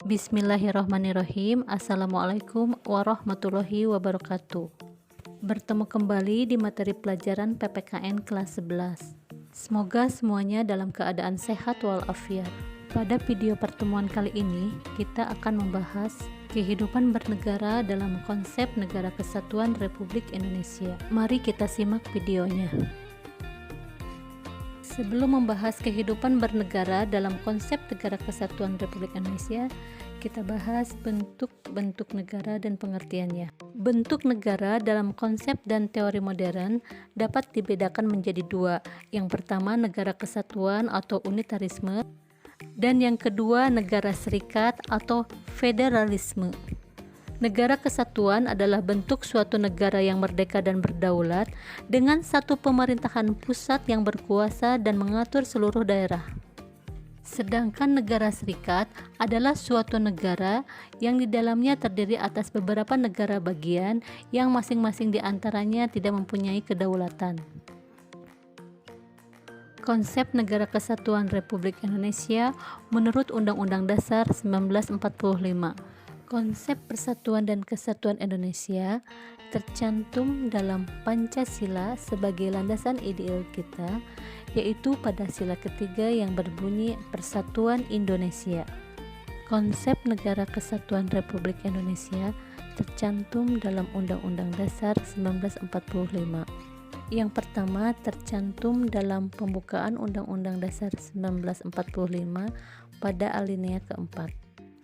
Bismillahirrahmanirrahim. Assalamualaikum warahmatullahi wabarakatuh. Bertemu kembali di materi pelajaran PPKN kelas 11. Semoga semuanya dalam keadaan sehat walafiat. Pada video pertemuan kali ini, kita akan membahas kehidupan bernegara dalam konsep Negara Kesatuan Republik Indonesia. Mari kita simak videonya. Sebelum membahas kehidupan bernegara dalam konsep Negara Kesatuan Republik Indonesia, kita bahas bentuk-bentuk negara dan pengertiannya. Bentuk negara dalam konsep dan teori modern dapat dibedakan menjadi dua. Yang pertama, negara kesatuan atau unitarisme, dan yang kedua, negara serikat atau federalisme. Negara kesatuan adalah bentuk suatu negara yang merdeka dan berdaulat dengan satu pemerintahan pusat yang berkuasa dan mengatur seluruh daerah. Sedangkan negara serikat adalah suatu negara yang di dalamnya terdiri atas beberapa negara bagian yang masing-masing di antaranya tidak mempunyai kedaulatan. Konsep Negara Kesatuan Republik Indonesia menurut Undang-Undang Dasar 1945. Konsep Persatuan dan Kesatuan Indonesia tercantum dalam Pancasila sebagai landasan ideal kita, yaitu pada sila ketiga yang berbunyi Persatuan Indonesia. Konsep Negara Kesatuan Republik Indonesia tercantum dalam Undang-Undang Dasar 1945. Yang pertama tercantum dalam pembukaan Undang-Undang Dasar 1945 pada alinea keempat.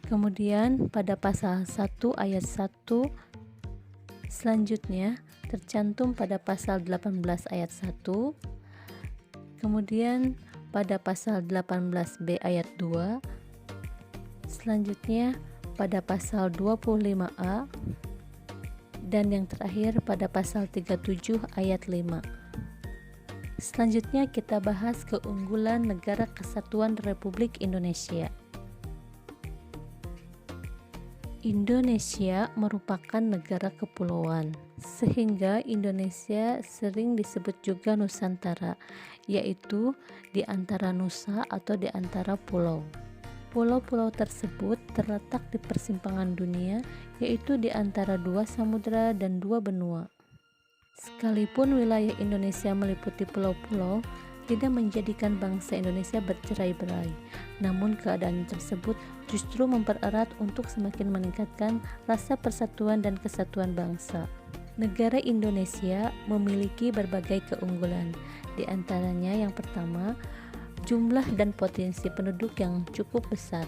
Kemudian pada pasal 1 ayat 1 selanjutnya tercantum pada pasal 18 ayat 1. Kemudian pada pasal 18B ayat 2. Selanjutnya pada pasal 25A, dan yang terakhir pada pasal 37 ayat 5. Selanjutnya kita bahas keunggulan Negara Kesatuan Republik Indonesia. Indonesia merupakan negara kepulauan, sehingga Indonesia sering disebut juga Nusantara, yaitu di antara nusa atau di antara pulau. Pulau-pulau tersebut terletak di persimpangan dunia, yaitu di antara dua samudra dan dua benua. Sekalipun wilayah Indonesia meliputi pulau-pulau, tidak menjadikan bangsa Indonesia bercerai-berai. Namun keadaan tersebut justru mempererat untuk semakin meningkatkan rasa persatuan dan kesatuan bangsa. Negara Indonesia memiliki berbagai keunggulan. Di antaranya yang pertama, jumlah dan potensi penduduk yang cukup besar.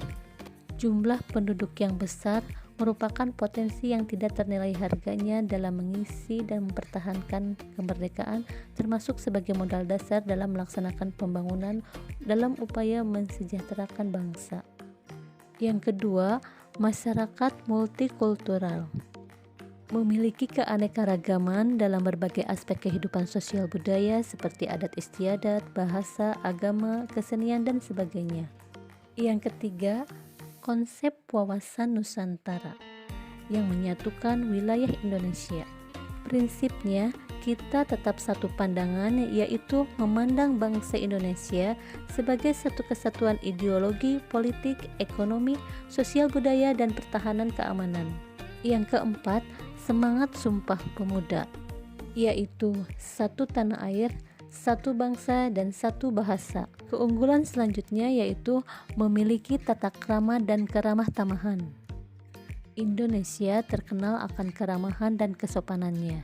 Jumlah penduduk yang besar merupakan potensi yang tidak ternilai harganya dalam mengisi dan mempertahankan kemerdekaan, termasuk sebagai modal dasar dalam melaksanakan pembangunan dalam upaya mensejahterakan bangsa. Yang kedua, masyarakat multikultural. Memiliki keanekaragaman dalam berbagai aspek kehidupan sosial budaya seperti adat istiadat, bahasa, agama, kesenian, dan sebagainya. Yang ketiga, konsep wawasan Nusantara yang menyatukan wilayah Indonesia. Prinsipnya, kita tetap satu pandangan, yaitu memandang bangsa Indonesia sebagai satu kesatuan ideologi, politik, ekonomi, sosial budaya, dan pertahanan keamanan. Yang keempat, semangat Sumpah Pemuda, yaitu satu tanah air, satu bangsa, dan satu bahasa. Keunggulan selanjutnya yaitu memiliki tata krama dan keramah tamahan. Indonesia terkenal akan keramahan dan kesopanannya.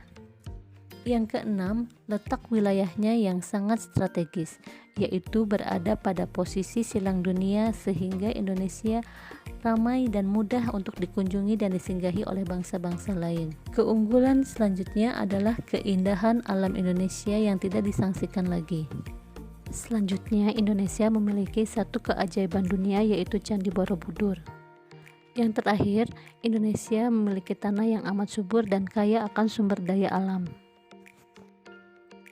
Yang keenam, letak wilayahnya yang sangat strategis, yaitu berada pada posisi silang dunia sehingga Indonesia ramai dan mudah untuk dikunjungi dan disinggahi oleh bangsa-bangsa lain. Keunggulan selanjutnya adalah keindahan alam Indonesia yang tidak disangsikan lagi. Selanjutnya, Indonesia memiliki satu keajaiban dunia, yaitu Candi Borobudur. Yang terakhir, Indonesia memiliki tanah yang amat subur dan kaya akan sumber daya alam.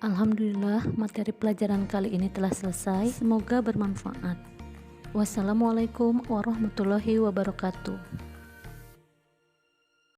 Alhamdulillah, materi pelajaran kali ini telah selesai. Semoga bermanfaat. Wassalamualaikum warahmatullahi wabarakatuh.